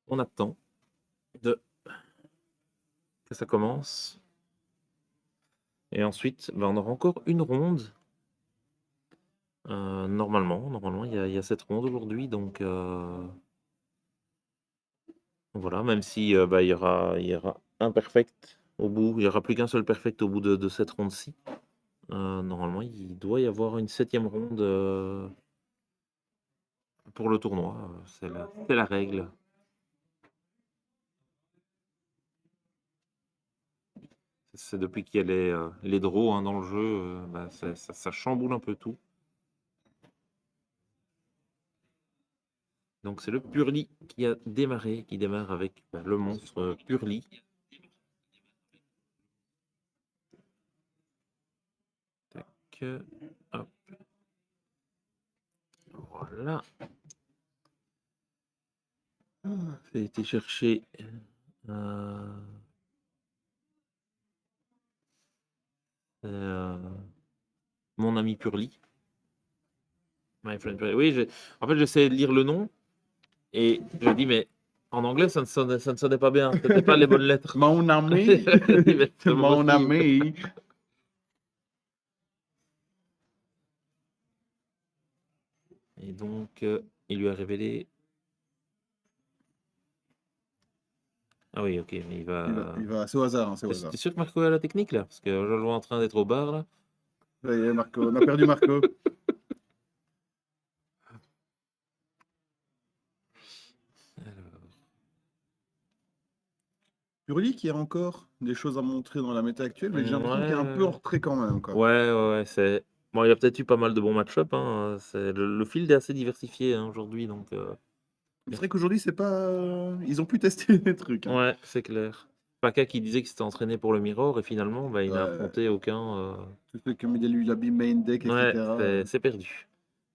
On attend de... que ça commence. Et ensuite, on aura encore une ronde. Normalement, il y a cette ronde aujourd'hui, donc voilà, même si il y aura un perfect au bout, il n'y aura plus qu'un seul perfect au bout de cette ronde-ci. Normalement, il doit y avoir une 7e ronde pour le tournoi. C'est la règle. C'est depuis qu'il y a les draws dans le jeu, ça chamboule un peu tout. Donc c'est le Purly qui a démarré, qui démarre avec le monstre Purly. Tac, hop. Voilà. J'ai été chercher mon ami Purly. My friend Purly. Oui, en fait, j'essayais de lire le nom et je me dis, mais en anglais, ça ne sonnait pas bien. C'était pas les bonnes lettres. Mon ami, Mais c'est pas mon possible. ami. Et donc, il lui a révélé. Ah oui, ok, mais il va. C'est au hasard, hein, c'est au hasard. T'es sûr que Marco a la technique là? Parce que je le vois en train d'être au bar là. Ça y est, Marco, on a perdu Marco. Purly qui a encore des choses à montrer dans la méta actuelle, mais j'ai l'impression qu'il est un peu en retrait quand même, quoi. Ouais, c'est. Bon, il a peut-être eu pas mal de bons match-up. Hein. Le field est assez diversifié aujourd'hui, donc. C'est vrai qu'aujourd'hui, c'est pas. Ils ont pu tester des trucs. Hein. Ouais, c'est clair. Paka qui disait qu'il s'était entraîné pour le Mirror et finalement, il n'a affronté aucun. Tout ce comme il a eu la BIM main deck, Ouais, etc. c'est perdu.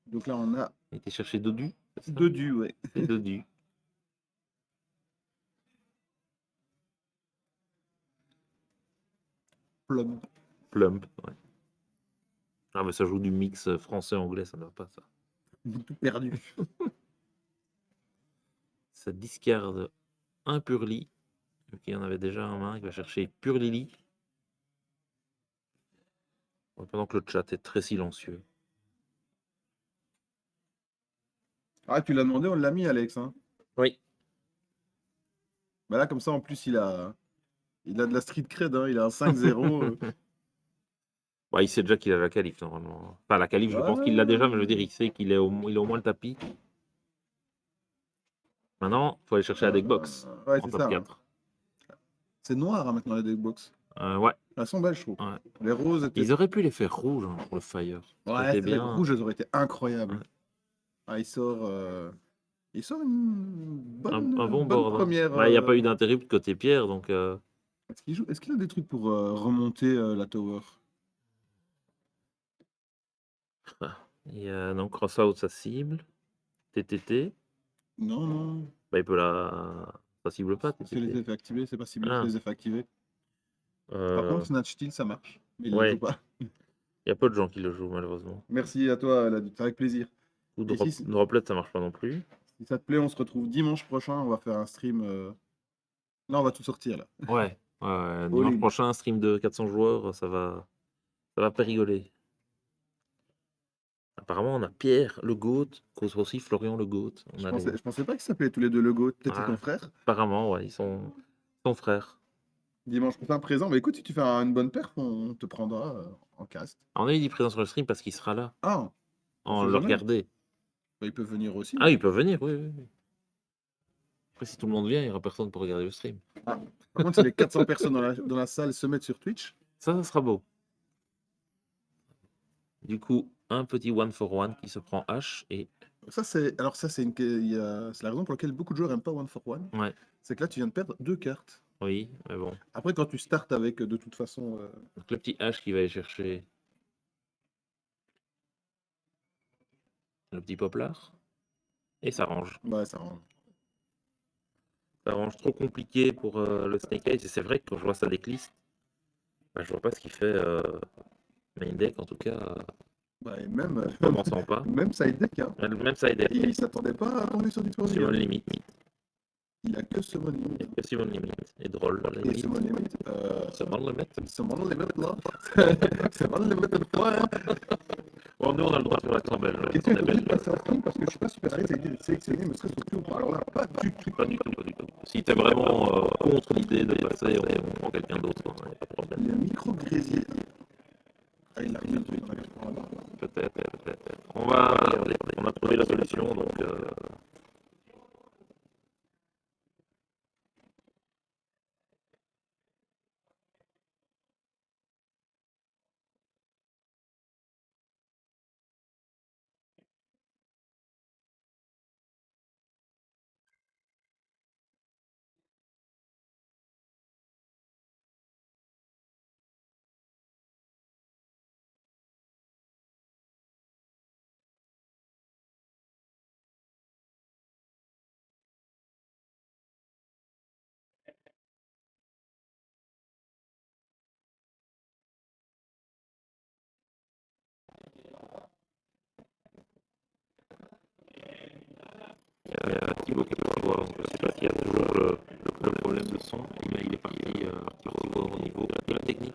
Donc là, on a Il était cherché Dodu. C'est ça Dodu, ouais. C'est Dodu. Plum. Plump, ouais. Ah, mais ça joue du mix français-anglais, ça ne va pas ça. Tout perdu. Ça discarde un Purly. Ok, il y en avait déjà un main qui va chercher Purlili. Pendant que le chat est très silencieux. Ah, tu l'as demandé, on l'a mis, Alex. Hein. Oui. Bah là, comme ça, en plus, il a de la street cred. Hein. Il a un 5-0. Il sait déjà qu'il a la qualif normalement. Enfin, la qualif, je pense qu'il l'a déjà, mais je veux dire, il sait qu'il est au moins le tapis. Maintenant, il faut aller chercher la deckbox Ouais, en c'est top ça. 4. C'est noir hein, maintenant, les deckbox. Ouais. Elles sont belles, je trouve. Ouais. Les roses étaient. Ils auraient pu les faire rouges pour le Fire. Ouais, C'était c'est vrai, bien. rouge, elles auraient été incroyables. Ouais. Ah, il sort une bonne, Un bon bonne board. première. Il n'y a pas eu d'interrupt côté Pierre, donc. Est-ce qu'il a des trucs pour remonter la tower? Il y a donc cross-out sa cible. TTT. Non, non. Il peut la. Ça cible pas, C'est les TTT. effets activés, c'est pas ciblé, c'est Ah. les effets activés. Par contre, Snatch Steel, ça marche. Mais il ne le Ouais. joue pas. Il y a peu de gens qui le jouent, malheureusement. Merci à toi, c'est avec plaisir. Ou Et si Droplet, ça marche pas non plus. ça te plaît, on se retrouve dimanche prochain. On va faire un stream. Là, on va tout sortir là. Ouais. Dimanche prochain, stream de 400 joueurs, ça va pas rigoler. Apparemment, on a Pierre le GOAT, cause aussi Florian le GOAT. Je pensais pas qu'ils s'appelaient tous les deux Lego. Peut-être c'est ton frère. Apparemment, ouais, ils sont frères. Dimanche prochain présent. Mais écoute, si tu fais une bonne perf, on te prendra en cast. On a dit présent sur le stream parce qu'il sera là. Ah, On le regardait. Bah, ils peuvent venir aussi. Ah, ils peuvent venir, oui. Après, si tout le monde vient, il n'y aura personne pour regarder le stream. Ah. Par contre, si les 400 personnes dans la salle se mettent sur Twitch. Ça sera beau. Du coup, un petit one for one qui se prend H et. C'est la raison pour laquelle beaucoup de joueurs n'aiment pas one for one. Ouais. C'est que là, tu viens de perdre 2 cartes. Oui, mais bon. Après, quand tu startes avec, de toute façon. Donc, le petit H qui va aller chercher. Le petit poplard. Et ça range. Ouais, ça range. Ça range trop compliqué pour le Snake Eyes. Et c'est vrai que quand je vois sa decklist, je vois pas ce qu'il fait main deck en tout cas. Et même. Commençons pas. Même side deck. Hein. Même side deck. Il s'attendait pas à tomber sur du tour. Sur une limite. Il a que Summon Il Limit. y a que Simon Limit et Drôle à la Et limite. Summon Limit. Summon Limit. Summon Limit, là. Summon Limit de quoi, hein. Bon, nous, on a le droit de faire l'accent belge. Question On est est obligé belge. de passer en stream parce que je suis pas super à l'aise avec de sélectionner, me serait-ce que tout. Alors là, pas du tout. Pas du tout, pas du tout. Si t'es vraiment contre l'idée de passer, on prend quelqu'un d'autre, il n'y a pas de problème. Le micro grésier. Ah, il a rien de Peut-être, peut-être. On va regarder. On a trouvé la solution, donc. Il y a Thibaut qui est parti voir, donc je ne sais pas s'il y a toujours le problème de son, mais il est parti voir au niveau de la technique.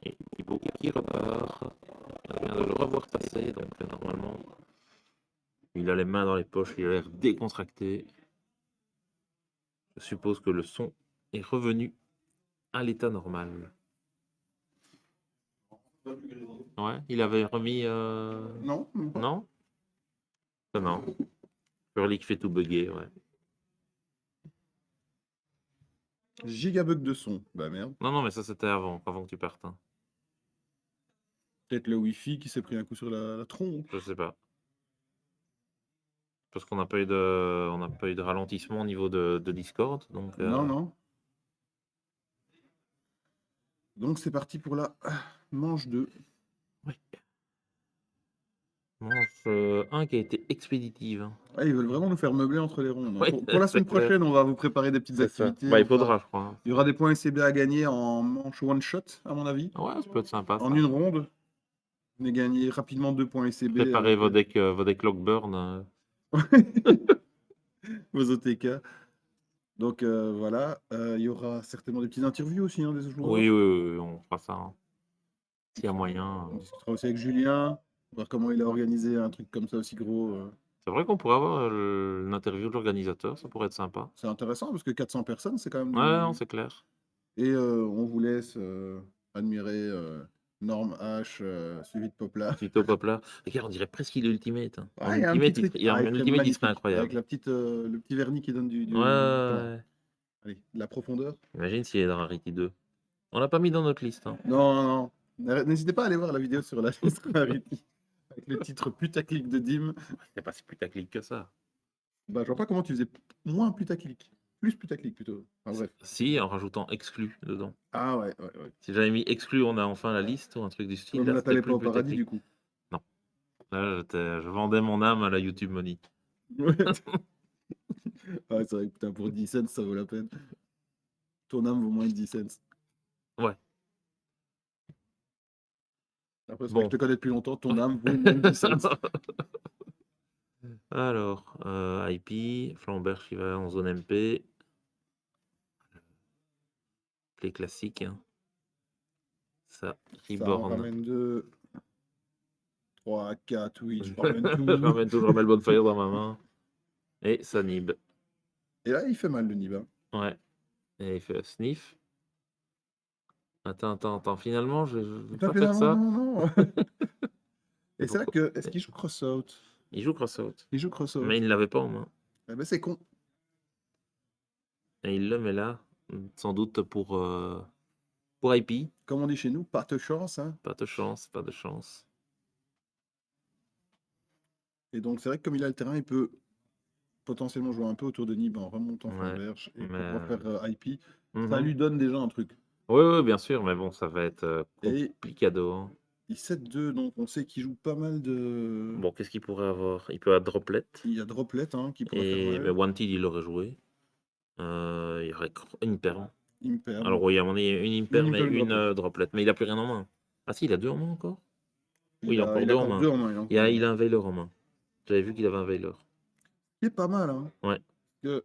Et Thibaut qui repart. On vient de le revoir passer, donc normalement, il a les mains dans les poches, il a l'air décontracté. Je suppose que le son est revenu à l'état normal. Ouais, il avait remis. Non, même pas. Non? Non. Curly qui fait tout bugger, ouais. Gigabug de son. Bah merde. Non, non, mais ça c'était avant que tu partes. Hein. Peut-être le Wi-Fi qui s'est pris un coup sur la tronche. Je sais pas. Parce qu'on n'a pas eu de ralentissement au niveau de Discord, donc. Non, non. Donc c'est parti pour la manche 2. Oui. Manche 1 qui a été expéditive. Hein. Ah, ils veulent vraiment nous faire meubler entre les rondes. Hein. Oui, Pour la c'est semaine clair. prochaine, on va vous préparer des petites C'est ça. activités. Bah, il faudra, je crois. Hein. Il y aura des points SCB à gagner en manche one shot, à mon avis. Ouais, ça peut être sympa. En Ça. une ronde. Vous venez gagner rapidement 2 points SCB. Préparez vos decks Lockburn. Vos OTK. Donc voilà. Il y aura certainement des petites interviews aussi hein, des joueurs. Oui, oui, oui, on fera ça. Hein. S'il y a moyen. On discutera aussi avec Julien. Voir comment il a organisé un truc comme ça aussi gros. C'est vrai qu'on pourrait avoir l'interview de l'organisateur, ça pourrait être sympa. C'est intéressant parce que 400 personnes, c'est quand même Ouais, non, c'est clair. Et on vous laisse admirer Norm H suivi de Poplar. Vito Poplar. Regarde, on dirait presque qu'il est Ultimate. Hein. En Ouais, il y a un Ultimate, petit truc. il y a Ah, un il ferait Ultimate, il serait magnifique. incroyable. Avec la petite, le petit vernis qui donne du Ouais, genre. ouais. Allez, de la profondeur. Imagine s'il est dans Rarity 2. On l'a pas mis dans notre liste. Hein. Non, non, non. N'hésitez pas à aller voir la vidéo sur la liste Rarity. Avec le titre putaclic de Dim. C'est pas si putaclic que ça. Bah, je vois pas comment tu faisais moins putaclic. Plus putaclic plutôt. Enfin, bref. Si, en rajoutant exclu dedans. Ah ouais, ouais, ouais. Si j'avais mis exclu, on a enfin la liste ou un truc du style. Comme Là, là, c'était t'allais plus pas au paradis putaclic. du coup. Non. Là, je vendais mon âme à la YouTube Money. Ouais. Ouais, c'est vrai que putain, pour 10 cents, ça vaut la peine. Ton âme vaut moins de 10 cents. Ouais. Après, c'est Bon. que je te connais depuis longtemps, ton âme vaut moins de 10 cents. Alors, IP, Flambert Shiva en zone MP. Les classiques. Hein. Ça, Ça en Reborn. ramène 2. 3, 4, oui, je ramène tout. Je ramène tout, je remets le Bonfire dans ma main. Et ça nib. Et là, il fait mal le Niba. Ouais. Et il fait sniff. Attends. Finalement, je vais pas faire ça. Non. Et c'est là que. Est-ce qu'il joue Crossout? Il joue Crossout. Il joue Crossout. Mais il ne l'avait pas en main. Eh ben, c'est con. Et il le met là. Sans doute pour IP. Comme on dit chez nous, pas de chance. Hein. Pas de chance, pas de chance. Et donc, c'est vrai que comme il a le terrain, il peut potentiellement jouer un peu autour de Nib en remontant Ouais, Flamberge et mais- pour refaire IP. Ça Mhm. lui donne déjà un truc. Oui, bien sûr, mais bon, ça va être Et complicado. Hein. il 7-2, donc on sait qu'il joue pas mal de. Bon, qu'est-ce qu'il pourrait avoir? Il peut avoir Droplet. Il y a Droplet hein, qui pourrait faire Et mal. mais Wanted, il aurait joué. Il y aurait une perle. Imperm. Alors, oui, à mon avis, une Imperm Une et Imperm une Droplet. Droplet. Mais il a plus rien en main. Ah si, il a deux en main encore? Oui, il a encore il a deux en encore main. 2 en main, il a Il encore a, 2 il mains. a un Veiler en main. J'avais vu qu'il avait un Veiler. Il est pas mal, hein. Ouais, Que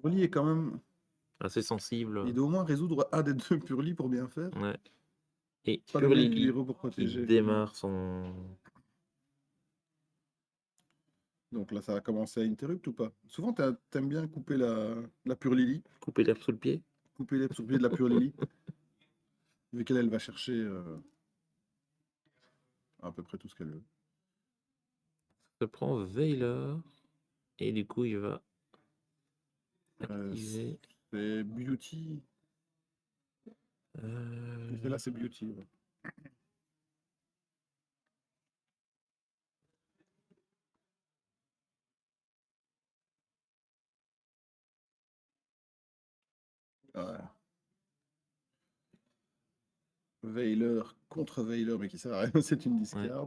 Purely est quand même. assez sensible. Il doit au moins résoudre un des 2 Purely pour bien faire. Ouais. Et Pas le meilleur Purlili héros pour qui protéger. démarre son. Donc là, ça va commencer à interrupt ou pas? Souvent, t'aimes bien couper la Purlily, Couper l'herbe sous le pied. couper les sur le pied de la Purlily, vu qu'elle elle va chercher à peu près tout ce qu'elle veut. Se prend Veiler. Et du coup, il va Euh, activer. c'est Beauty. euh, Celle-là, c'est Beauty. Ouais. Ouais. Veiler contre Veiler, mais qui sert à rien, c'est une discard.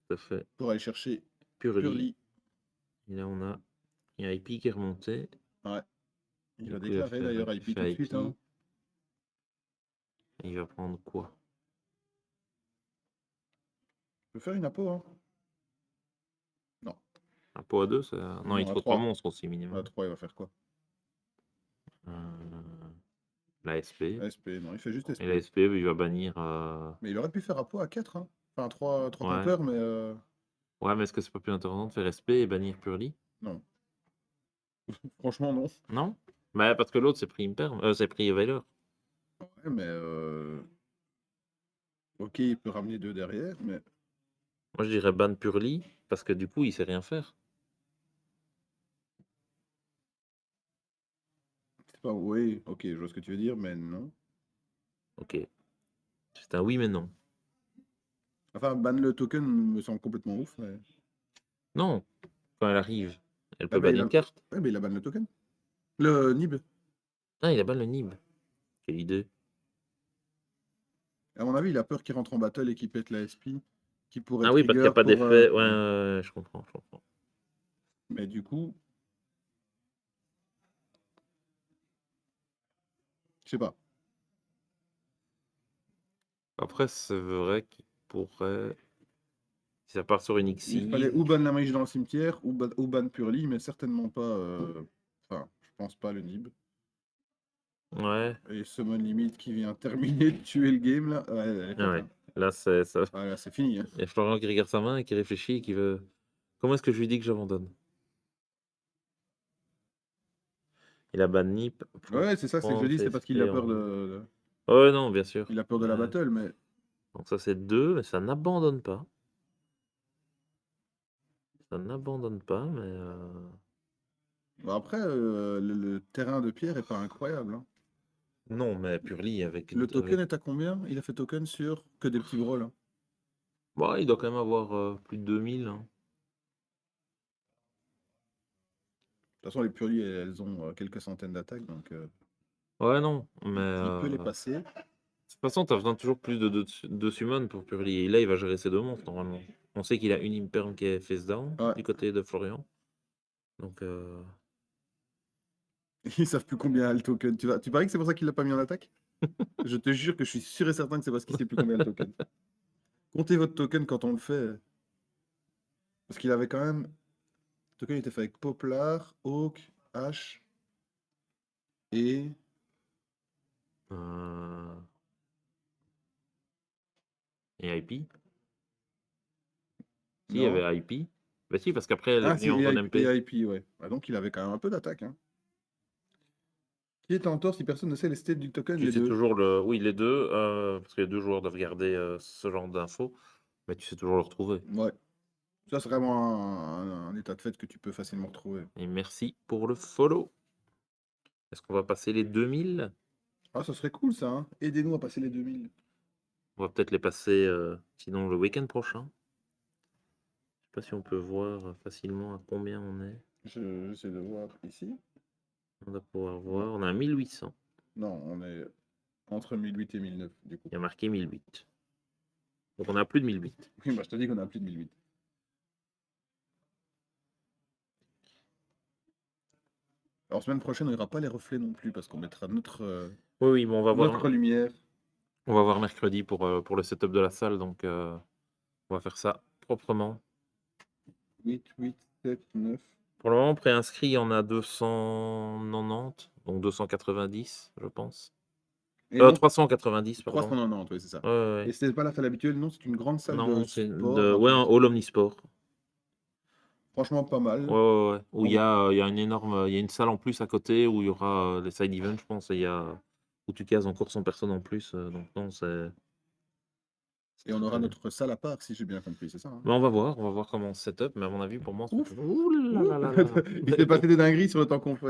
Tout à fait. Pour aller chercher Purly. Purly. Et là, on a. Il y a IP qui est remonté. Ouais. Il Du va coup, déclarer d'ailleurs IP tout de suite. Hein. Et il va prendre quoi? Je peux faire une apo, hein. Non. Un pot à 2, ça. Non, il à faut 3 3. monstres aussi, À minimum. 3, il va faire quoi? La SP. SP, non, il fait juste SP. Et la SP, il va bannir. Mais il aurait pu faire apo à 4, hein. Enfin, 3 Ouais. compteurs, mais Ouais, mais est-ce que c'est pas plus intéressant de faire SP et bannir Purly? non. Franchement, non. Non? Bah, parce que l'autre, c'est pris Imperm. C'est pris Veiler. Ouais, mais ok, il peut ramener 2 derrière, mais Moi, je dirais ban Purly, parce que du coup, il sait rien faire. c'est pas. Oui, ok, je vois ce que tu veux dire, mais non. Ok. C'est un oui, mais non. Enfin, ban le token me semble complètement ouf, mais. Non. Quand elle arrive, elle Ah peut bah, ban une carte. ouais, mais il a ban le token. Le Nib. Ah, il a ban le Nib. Quelle idée. À mon avis, il a peur qu'il rentre en battle et qu'il pète la SP, qui pourrait Ah oui, parce qu'il n'y trigger a pas pour. d'effet. Ouais, Ouais. je comprends, je comprends. Mais du coup, je sais pas. Après, c'est vrai qu'il pourrait. Si ça part sur une Il Xyz. fallait ou ban la mage dans le cimetière, ou ban Purly, mais certainement pas. Enfin, je pense pas le Nib. Ouais. Et Summon Limit qui vient terminer de tuer le game là. Ouais, elle est faite, Ouais. hein. Là, c'est ça. Ah, là, c'est fini. Hein. Il y a Florian qui regarde sa main et qui réfléchit et qui veut. Comment est-ce que je lui dis que j'abandonne? Il a ban Nip. Ouais, c'est ça, c'est que je Prendre dis, ses c'est parce qu'il a SP peur en. de. Ouais, non, bien sûr. Il a peur de la Ouais. battle, mais. Donc ça, c'est 2, mais ça n'abandonne pas. Ça n'abandonne pas, mais. Bon, après, le terrain de pierre est pas incroyable. Hein. Non, mais Purly avec. Le token est à combien? Il a fait token sur que des petits brawls. Hein. Bon, il doit quand même avoir plus de 2000. Hein. De toute façon, les Purly, elles ont quelques centaines d'attaques, donc Ouais, non, mais. il peut les passer. De toute façon, t'as besoin toujours plus de summon pour Purly. Et là, il va gérer ses 2 monstres, normalement. On sait qu'il a une Imperm qui est face down Ouais. du côté de Florian. Donc. Ils savent plus combien a le token. Tu paries que c'est pour ça qu'il l'a pas mis en attaque? Je te jure que je suis sûr et certain que c'est parce qu'il sait plus combien a le token. Comptez votre token quand on le fait. Parce qu'il avait quand même. Le token était fait avec Poplar, Hawk, H et. euh, Et IP? Si, il y Non. avait IP. Bah si, parce qu'après, elle est Ah, si, venue en zone MP. et IP, ouais. Ah, donc il avait quand même un peu d'attaque. Hein. Qui est en tort si personne ne sait les stats du token, Tu les sais deux? toujours le. Oui, les deux, parce que les 2 joueurs doivent garder ce genre d'infos. Mais tu sais toujours le retrouver. Ouais. Ça, c'est vraiment un état de fait que tu peux facilement retrouver. Et merci pour le follow. Est-ce qu'on va passer les 2000? Ah, ça serait cool ça, hein. Aidez-nous à passer les 2000. On va peut-être les passer sinon le week-end prochain. Je sais pas si on peut voir facilement à combien on est. J'essaie de voir ici. On va pouvoir Non. voir. On a 1800. Non, on est entre 1008 et 1009 du coup. Il y a marqué 1008. Donc on a plus de 1008. Oui, bah, je te dis qu'on a plus de 1008. Alors, semaine prochaine, on n'ira pas les reflets non plus parce qu'on mettra Oui, oui, bon, notre lumière. on va voir mercredi pour le setup de la salle. Donc On va faire ça proprement. 8, 8, 7, 9. Pour le moment, préinscrit, il y en a 290, donc 290, je pense. Et non, 390, pardon. 390, oui, c'est ça. Ouais, ouais, ouais. Et c'est pas la salle habituelle, non, c'est une grande salle de Non, c'est sport. ouais, un hall omnisport. Franchement, pas mal. Ouais, ouais, ouais. Où On il y a une énorme, il y a une salle en plus à côté où il y aura les side events, je pense, et il y a où tu cases encore 100 personnes en plus. Donc non, c'est. Et on aura très bien. notre salle à part, si j'ai bien compris, c'est ça, hein? Mais on va voir comment on se set up, mais à mon avis, pour moi, c'est Ouf! ouh là là là là. Il s'est passé des dingueries sur le temps qu'on fait.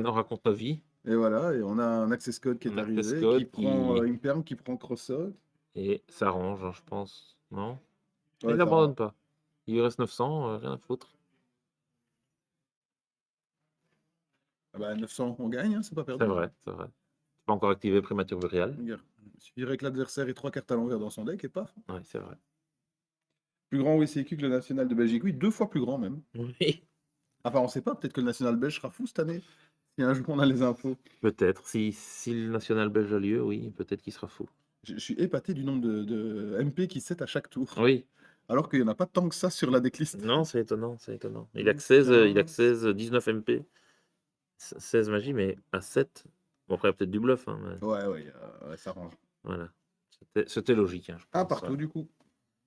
On raconte ta vie, Et voilà, et on a un access code qui est un access arrivé, qui code prend qui Imperm, qui prend Crosshair. et ça arrange, hein, je pense. Non? Mais Ouais, il ça n'abandonne rend. pas. Il lui reste 900, rien à foutre. Ah bah, 900, on gagne, hein, c'est pas C'est perdu. vrai, c'est vrai. Pas encore activé Primature Burial. Regarde. Il suffirait que l'adversaire ait 3 cartes à l'envers dans son deck et paf. Ouais, c'est vrai. Plus grand WCQ que le national de Belgique. Oui, 2 fois plus grand même. Oui, Enfin, on sait pas, peut-être que le national belge sera fou cette année. Si un jour on a les infos. peut-être. Si le national belge a lieu, oui, peut-être qu'il sera fou. Je suis épaté du nombre de MP qui set à chaque tour. Oui, Alors qu'il n'y en a pas tant que ça sur la decklist. non, c'est étonnant, c'est étonnant. Il a que 15. 19 MP, 16 magie, mais à 7. Bon, après, il y a peut-être du bluff, hein, mais Ouais, ouais, ouais, ça range. voilà. C'était logique, hein, je Un pense. partout du coup.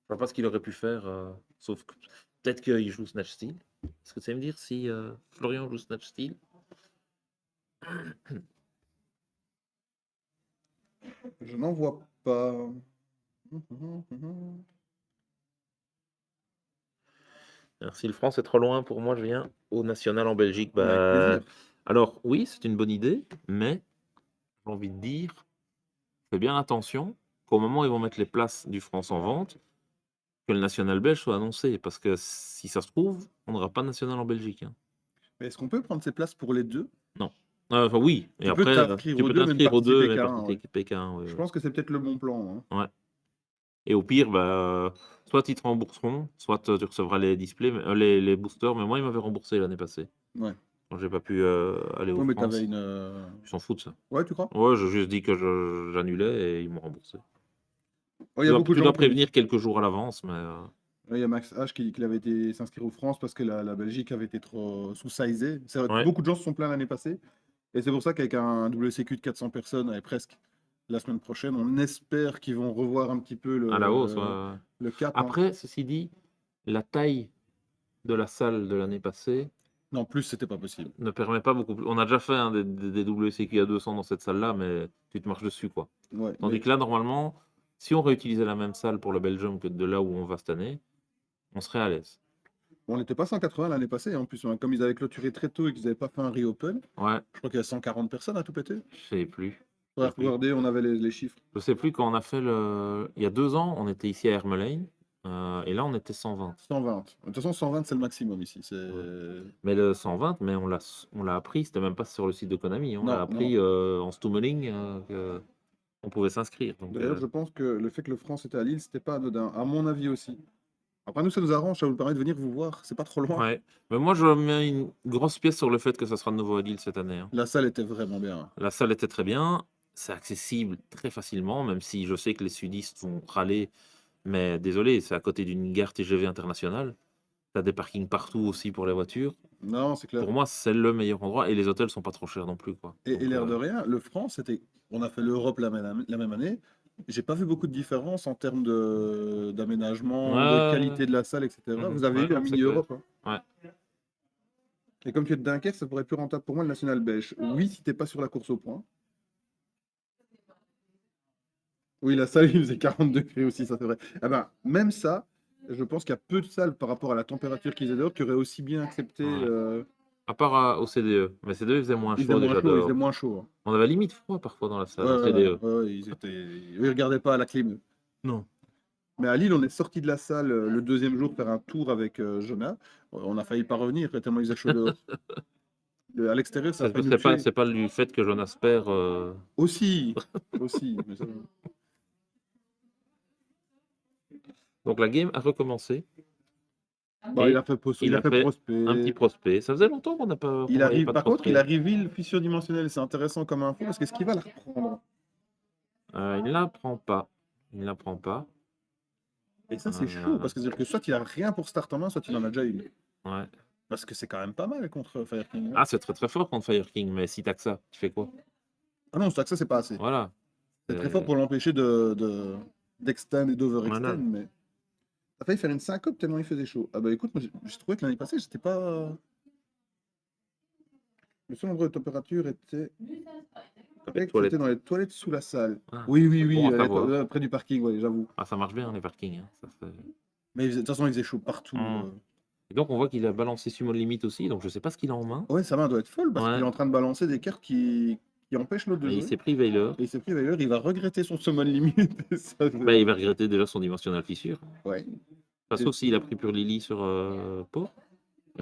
Je vois pas ce qu'il aurait pu faire, sauf que peut-être qu'il joue Snatch Steal. Est-ce que tu sais me dire si Florian joue Snatch Steal? Je n'en vois pas. Alors, si le France est trop loin pour moi, je viens au national en Belgique. Mais avec Bah, plaisir. alors, oui, c'est une bonne idée, mais j'ai envie de dire, fais bien attention qu'au moment où ils vont mettre les places du France en vente, que le national belge soit annoncé. Parce que si ça se trouve, on n'aura pas de national en Belgique, hein. Mais est-ce qu'on peut prendre ces places pour les deux? Non. Enfin, oui, et Tu peux après, t'inscrire tu aux peux deux, mais ne t'inscrire aux deux, participer mais qu'à un. Ouais. participer PK1. Je pense que c'est peut-être le bon plan, hein. Ouais. Et au pire, bah, soit ils te rembourseront, soit tu recevras les displays, les boosters. Mais moi, ils m'avaient remboursé l'année passée. Ouais. Quand j'ai pas pu aller aux Ouais, mais t'avais France. une. Ils s'en foutent, ça. Ouais, tu crois? Ouais, j'ai juste dit que j'annulais et ils m'ont remboursé. Ouais, il y a beaucoup de Tu gens dois qui ont dit. prévenir quelques jours à l'avance, mais Ouais, il y a Max H qui dit qu'il avait été s'inscrire aux France parce que la Belgique avait été trop sous-sizée. C'est vrai que ouais. beaucoup de gens se sont plaints l'année passée. Et c'est pour ça qu'avec un WCQ de 400 personnes, et presque la semaine prochaine, on espère qu'ils vont revoir un petit peu À la hausse. Ouais. le cap, hein. Après, ceci dit, la taille de la salle de l'année passée Non, plus, c'était pas possible. ne permet pas beaucoup plus. On a déjà fait des WCQ à 200 dans cette salle-là, mais tu te marches dessus, quoi. Ouais, Tandis mais que là, normalement, si on réutilisait la même salle pour le Belgium que de là où on va cette année, on serait à l'aise. on n'était pas 180 l'année passée. En plus, hein. Comme ils avaient clôturé très tôt et qu'ils n'avaient pas fait un reopen, Ouais, je crois qu'il y a 140 personnes à tout péter. je sais plus. Je Faudrait sais plus. regarder, on avait les chiffres. Je sais plus quand on a fait il y a 2 ans, on était ici à Hermelijn, et là on était 120. 120. De toute façon, 120, c'est le maximum ici. Mais le 120, mais on l'a appris, c'était même pas sur le site de Konami, on l'a Non, non. appris en stummeling qu'on pouvait s'inscrire. Donc, D'ailleurs, je pense que le fait que le France était à Lille, c'était pas anodin. À mon avis aussi. Après, nous, ça nous arrange, ça nous permet de venir vous voir. C'est pas trop loin. ouais. Mais moi je mets une grosse pièce sur le fait que ça sera de nouveau à Lille cette année, hein. La salle était vraiment bien. La salle était très bien, c'est accessible très facilement, même si je sais que les sudistes vont râler, mais désolé, c'est à côté d'une gare TGV internationale. Tu as des parkings partout aussi pour les voitures. Non, c'est clair. Pour moi, c'est le meilleur endroit et les hôtels sont pas trop chers non plus, quoi. Et Donc, l'air de rien, le France, on a fait l'Europe la même année. J'ai pas vu beaucoup de différence en termes d'aménagement, de ouais, qualité de la salle, etc. Vous avez ouais, eu un non, c'est clair. mini-Europe, hein. Ouais. Et comme tu es de Dunkerque, ça pourrait être plus rentable pour moi le national belge. Oui, si t'es pas sur la course au point. Oui, la salle, il faisait 40 degrés aussi, ça c'est vrai. Ah ben, même ça, je pense qu'il y a peu de salles par rapport à la température qu'ils aient dehors qui auraient aussi bien accepté. Ouais. À part au CDE. Mais CDE, il faisait moins Ils faisaient chaud moins déjà chaud, ils faisaient dehors. moins chaud, hein. On avait limite froid parfois dans la Ouais, salle en CDE. ils regardaient pas à la clim. Non. Mais à Lille, on est sorti de la salle le deuxième jour faire un tour avec Jonah. On a failli pas revenir tellement il faisait chaud dehors. À l'extérieur, ça a failli nous tuer. C'est pas du fait que Jonas perd. Aussi, aussi. Mais ça- Donc la game a recommencé. Bah, Et il il a a fait fait un petit prospect. prospect. Ça faisait longtemps qu'on voyait pas de Par contre, il prospect. a reveal fissure dimensionnelle. C'est intéressant comme info parce qu'est-ce qu'il va la reprendre? Il ne la prend pas. Il ne la prend pas. Et ça, c'est chaud, parce que c'est-à-dire que soit il a rien pour start en main, soit il en a déjà une. Ouais. Parce que c'est quand même pas mal contre Fire King. Ah, c'est très très fort contre Fire King, mais si t'as que ça, tu fais quoi? Ah non, c'est que ça, c'est pas assez. Voilà. C'est très fort pour l'empêcher d'extend et Voilà. d'overextend, mais. T'as failli faire une syncope tellement il faisait chaud. Ah bah écoute, moi j'ai trouvé que l'année passée, j'étais pas. Le seul endroit de température était. Les toilettes. C'était dans les toilettes sous la salle. Ah, Oui, oui, c'est oui, bon à savoir. près du parking, oui, j'avoue. Ah, ça marche bien, les parkings, hein. Mais de toute façon, il faisait chaud partout. Et donc, on voit qu'il a balancé Summon Limit aussi, donc je sais pas ce qu'il a en main. Ouais, sa main doit être folle parce qu'il Ouais. est en train de balancer des cartes qui empêchent l'autre de Et il jouer. s'est pris Veiler. Et il s'est pris d'ailleurs, il va regretter son summon limit. Ça, Bah, il va regretter déjà son Dimensional Fissure. ouais. Enfin, sauf s'il a pris Pure Lily sur Pau.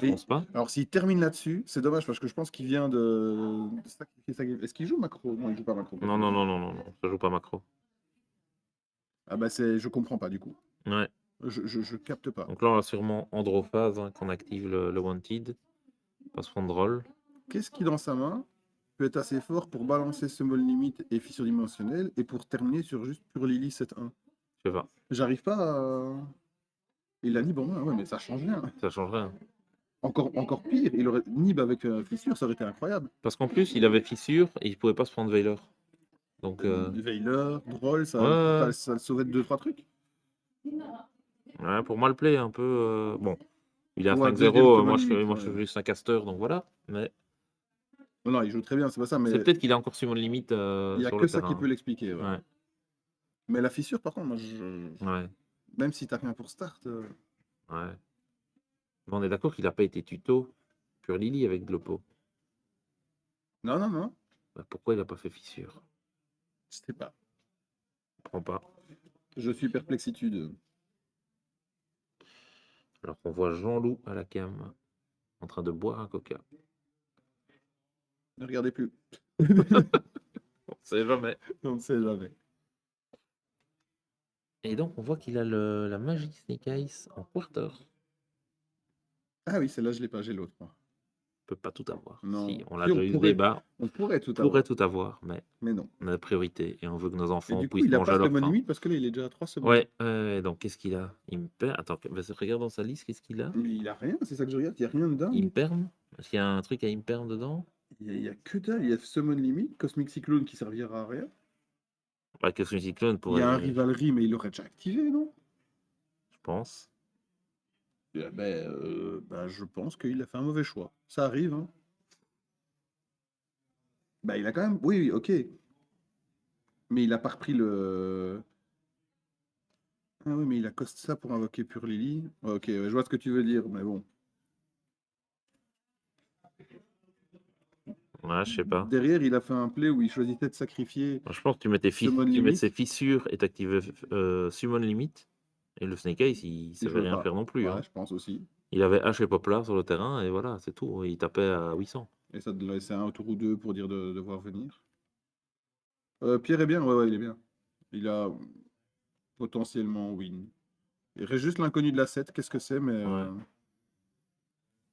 Je Et- pense pas. Alors s'il termine là-dessus, c'est dommage parce que je pense qu'il vient de sacrifier sa game. Est-ce qu'il joue macro? Non, il joue pas macro. Non, non, non, non, non, non, ça joue pas macro. Ah bah je comprends pas du coup. Ouais. Je capte pas. Donc là, on a sûrement Androphase hein, qu'on active le Wanted. Pas se prendre roll. Qu'est-ce qui dans sa main peut être assez fort pour balancer summon limit et fissure dimensionnelle et pour terminer sur juste pure Lily 7-1? Je sais pas. J'arrive pas à. Il a Nib en main, ouais, mais ça change rien. Ça change rien. Encore pire, il aurait Nib avec fissure, ça aurait été incroyable. Parce qu'en plus, il avait Fissure et il pouvait pas se prendre Veiler. Donc, Veiler, Droll, ouais, ça le sauvait de 2-3 trucs. ouais, pour moi, le play est un peu. Bon, il est à Pour un 5-0. deuxième summon Moi, limit, moi, je suis juste un caster, donc voilà. Mais Non, non, il joue très bien, c'est pas ça, mais c'est peut-être qu'il a encore Summon Limit il n'y a sur que le ça qui terrain. peut l'expliquer. Ouais. Ouais, Mais la fissure, par contre, ouais, même si t'as rien pour start. ouais. Mais on est d'accord qu'il a pas été tuto Pure Lily avec Glopo. Non, non, non, Bah, pourquoi il a pas fait Fissure? je sais pas. Je comprends pas. Je suis perplexitude. Alors qu'on voit Jean-Loup à la cam en train de boire un coca. Ne regardez plus. On sait jamais. On ne sait jamais. Et donc, on voit qu'il a la magie Snake Eyes en quarter. Ah oui, celle-là, je l'ai pas, j'ai l'autre. Moi. On peut pas tout avoir. Non. Si, on l'a Si, déjà eu ce débat. on pourrait tout On pourrait avoir. tout avoir, mais Mais non. on a la priorité et on veut que nos Et enfants du coup, puissent il a manger pas à de leur bonne faim. limite parce que là, il est déjà à 3 semaines. Ouais, donc qu'est-ce qu'il a? Attends, regarde dans sa liste, qu'est-ce qu'il a? Mais il a rien, c'est ça que je regarde, il n'y a rien de dingue. Imperm? Est-ce qu'il y a un truc à Imperm dedans? Il y a que dalle, il y a Summon Limit, Cosmic Cyclone qui servira à rien. Bah, que ce cyclone Il y pourrait, a un Rivalry, mais il l'aurait déjà activé, non? je pense. Je pense qu'il a fait un mauvais choix. Ça arrive, hein. Bah, il a quand même. Oui, oui, ok. Mais il a pas repris le. Ah oui, mais il a cost ça pour invoquer Pure Lily. Ouais, ok, ouais, je vois ce que tu veux dire, mais bon. Ouais, je sais pas. Derrière, il a fait un play où il choisissait de sacrifier Moi, je pense que tu mets, Summon tu mets Limit. ses fissures et t'actives Summon Limit. Et le Snake Eyes, il Il savait jouait rien pas. faire non plus. Ouais, Hein. je pense aussi. Il avait H et Poplar sur le terrain et voilà, c'est tout. Il tapait à 800. Et ça te laissait un tour ou deux pour dire de voir venir. Pierre est bien, ouais, ouais, il est bien. Il a potentiellement win. Il reste juste l'inconnu de la 7, qu'est-ce que c'est, mais. Ouais.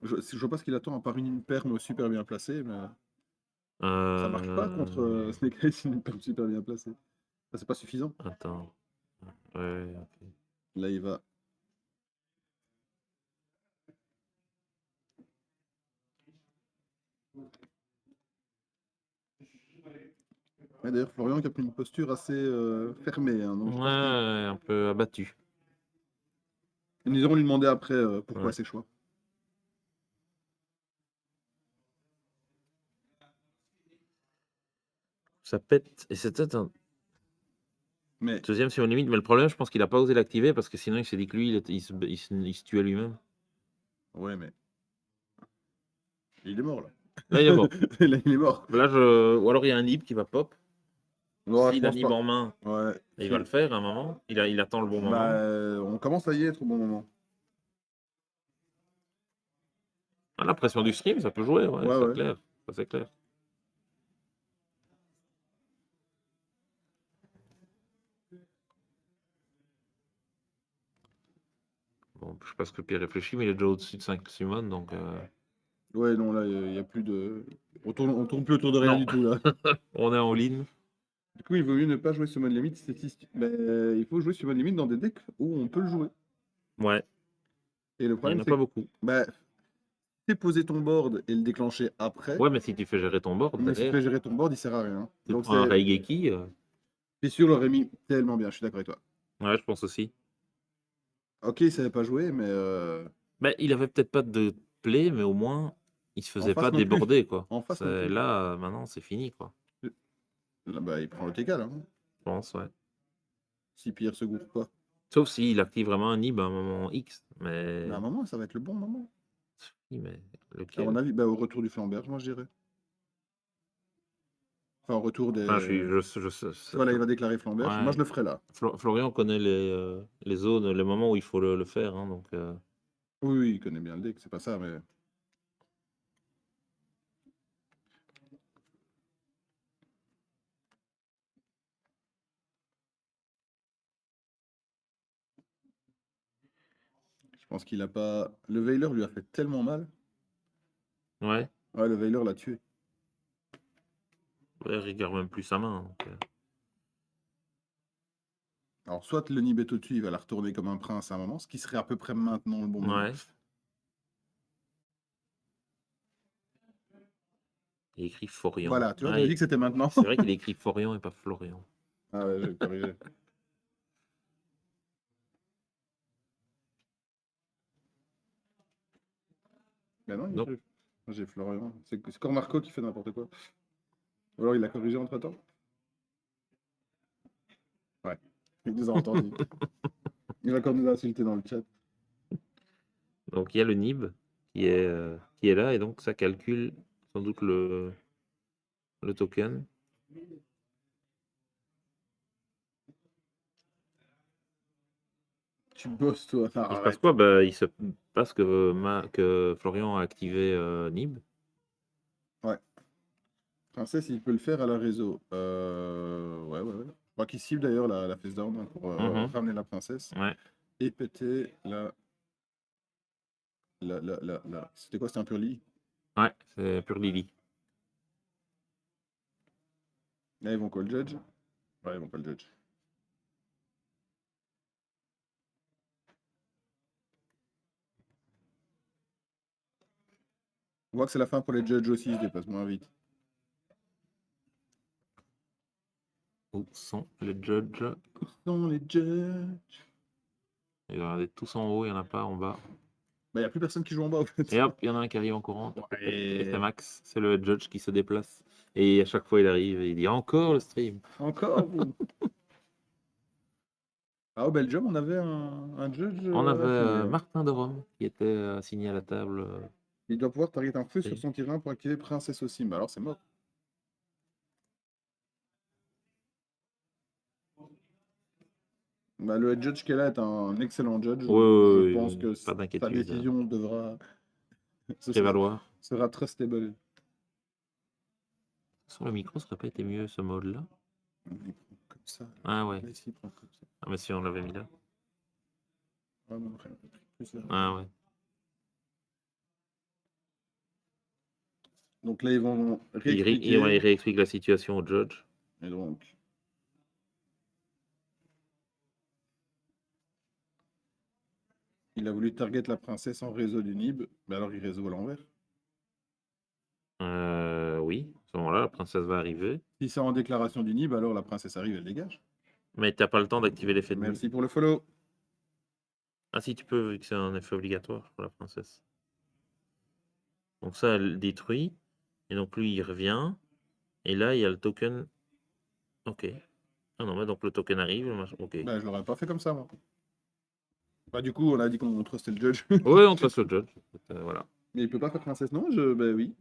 Je vois pas ce qu'il attend à part une perme super bien placée, mais. Ça marche pas contre Snake Eyes, une perme super bien placée. Ça, c'est pas suffisant. Attends. Ouais, ok. Là, il va. Ouais, d'ailleurs, Florian qui a pris une posture assez fermée. Hein, donc je Ouais, pense un peu abattu. nous irons lui demander après pourquoi Ouais. ses choix. Ça pète. Et c'était un Mais deuxième sur une limite. Mais le problème, je pense qu'il a pas osé l'activer parce que sinon, il s'est dit que lui, il se tuait lui-même. ouais, mais il est mort là. Là, il est mort. Là, il est mort. Là, ou alors il y a un nib qui va pop. Non, je S'il a pense nib pas. en main, Ouais. il va le faire à un moment. Il attend le bon Bah, moment. on commence à y être au bon moment. Ah, la pression du stream, ça peut jouer, ouais, Ouais, c'est ouais. clair. Ça, c'est clair. Bon, je sais pas ce que Pierre réfléchit, mais il est déjà au-dessus de 5 summons, donc. Ouais, non, là, il y a plus de. On tourne plus autour de rien Non. du tout là. On est en ligne. Du coup, il vaut mieux ne pas jouer Summon Limit. Il faut jouer Summon Limit dans des decks où on peut le jouer. Ouais, Et le il n'y en problème, a c'est pas que beaucoup. bah, tu poser ton board et le déclencher après, Ouais, mais si tu fais gérer ton board mais si tu fais derrière, gérer ton board, il sert à rien. tu Donc prends un c'est. Raigeki. Puis sûr, l'aurait mis tellement bien, je suis d'accord avec toi. Ouais, je pense aussi. Ok, il savait pas jouer, mais Mais il avait peut-être pas de play, mais au moins, il se en faisait pas face non plus. déborder, quoi. En face non plus. Là, maintenant, c'est fini, quoi. Là, bah, il prend le TK là, hein, Je pense, ouais. si Pierre se gourre pas. Sauf s'il active vraiment un nib à un moment X. Mais à Mais. un moment, ça va être le bon moment. Oui, mais À mon lequel? avis, bah, au retour du flamberge, moi je dirais. Enfin, au retour des. Enfin, Voilà, il va déclarer flamberge. Moi, ouais. je le ferai là. Florian connaît les zones, les moments où il faut le faire, hein, donc. Oui, oui, il connaît bien le deck, c'est pas ça, mais. Je pense qu'il a pas. Le Veiler lui a fait tellement mal. Ouais. Ouais, le Veiler l'a tué. Ouais, il regarde même plus sa main. Donc, Alors, soit le Nib est au-dessus, il va la retourner comme un prince à un moment, ce qui serait à peu près maintenant le bon moment. ouais. Il écrit Florian. Voilà, tu vois, Ah, j'avais dit que c'était maintenant. c'est vrai qu'il écrit Florian et pas Florian. Ah ouais, j'ai corrigé. Mais non, Donc, j'ai Florian. C'est encore Marco qui fait n'importe quoi. Ou alors il l'a corrigé entre temps. Ouais, il nous a entendus. Il va encore nous insulter dans le chat. donc, il y a le nib qui est là, et donc ça calcule sans doute le token. Tu bosses, toi. Il se passe Arrête. quoi? Bah, il se passe que Florian a activé Nib. Ouais. Princesse, il peut le faire à la réseau. Ouais, ouais, ouais. Je crois qu'il cible d'ailleurs la face down hein, pour Mhm. ramener la princesse Ouais, et péter C'était quoi? C'était un purlie? ouais, c'est pur Lily. Là, ils vont quoi, le judge? Ouais, ils vont pas le judge. On voit que c'est la fin pour les judges aussi, ils se déplacent moins vite. Où sont les judges? Où sont les judges? Il y en a tous en haut, il n'y en a pas en bas. Bah, il n'y a plus personne qui joue en bas, en fait. Et hop, il y en a un qui arrive en courant. Et c'est Ouais. Max, c'est le judge qui se déplace. Et à chaque fois, il arrive et il dit encore le stream. Encore, vous? Ah, au Belgium, on avait un judge On avait affilié. Hein. Martin de Rome qui était assigné à la table. Il doit pouvoir target un feu sur Oui. son terrain pour activer Princesse aussi. Bah alors, c'est mort. Bah, le head judge qu'elle a est un excellent judge, Ouais, donc je ouais, pense ouais, que pas sa d'inquiétude. décision devra ce Prévaloir. sera trustable. Sur le micro, ça aurait pas été mieux ce mode-là. Il prend comme ça. Ah ouais. Là, ici, il prend comme ça. Ah, mais si on l'avait mis là. Ouais, mais après, on a pris plus là. Ah ouais. Donc là, ils vont Il réexpliquer. réexplique la situation au judge. Et donc, il a voulu target la princesse en réseau du Nib, mais alors il réseau à l'envers. Oui, à ce moment-là, la princesse va arriver. Si c'est en déclaration du Nib, alors la princesse arrive, elle dégage. Mais t'as pas le temps d'activer l'effet de nuit. Merci pour le follow. Ah si, tu peux, vu que c'est un effet obligatoire pour la princesse. Donc ça, elle détruit. Et donc lui, il revient. Et là, il y a le token. Ok. Ah non, mais donc le token arrive. Ok. Bah, je l'aurais pas fait comme ça, moi. Bah, du coup, on a dit qu'on trustait le judge. Oui, on passe le judge. Voilà. Mais il peut pas faire princesse, non? Bah oui,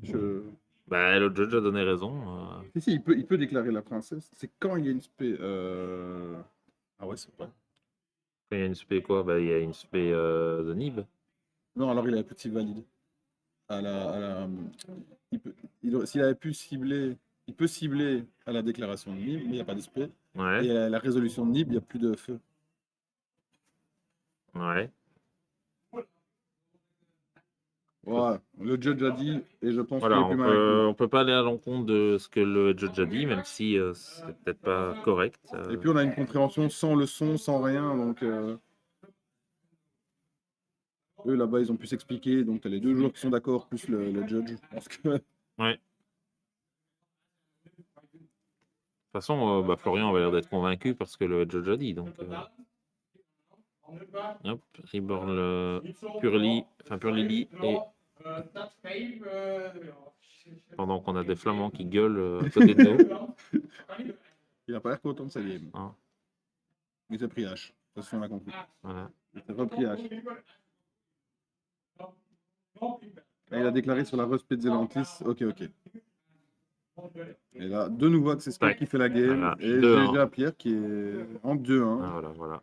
Bah, le judge a donné raison. Si, si, il peut déclarer la princesse. C'est quand il y a une spé. Ah ouais, c'est pas. Quand il y a une spé quoi? Bah, il y a une spé de Nib. Non, alors il a petit valide. S'il avait pu cibler, il peut cibler à la déclaration de Nib, mais il n'y a pas de spé. Ouais. Et à la résolution de Nib, il n'y a plus de feu. Ouais. Ouais, le judge a dit, et je pense qu'il Voilà, est plus malin que on peut pas aller à l'encontre de ce que le judge a dit, même si c'est peut-être pas correct. nous. Et puis on a une compréhension sans le son, sans rien, donc eux là-bas ils ont pu s'expliquer, donc t'as les deux joueurs qui sont d'accord, plus le judge. Je pense que Ouais. De toute façon, bah, Florian avait l'air d'être convaincu parce que le judge a dit. Donc, hop, Reborn Purely, enfin Purlily, et pendant qu'on a des flamands qui gueulent à côté de nous. il a pas l'air content de sa game. Hein, Il s'est pris H, ça se fait on a compris. voilà. Il s'est repris H. Et il a déclaré sur la Rust Zelantis, ok. Et là, de nouveau c'est Scott qui fait la game, Voilà, et 2-1. GG à Pierre qui est en 2-1. Ah, voilà.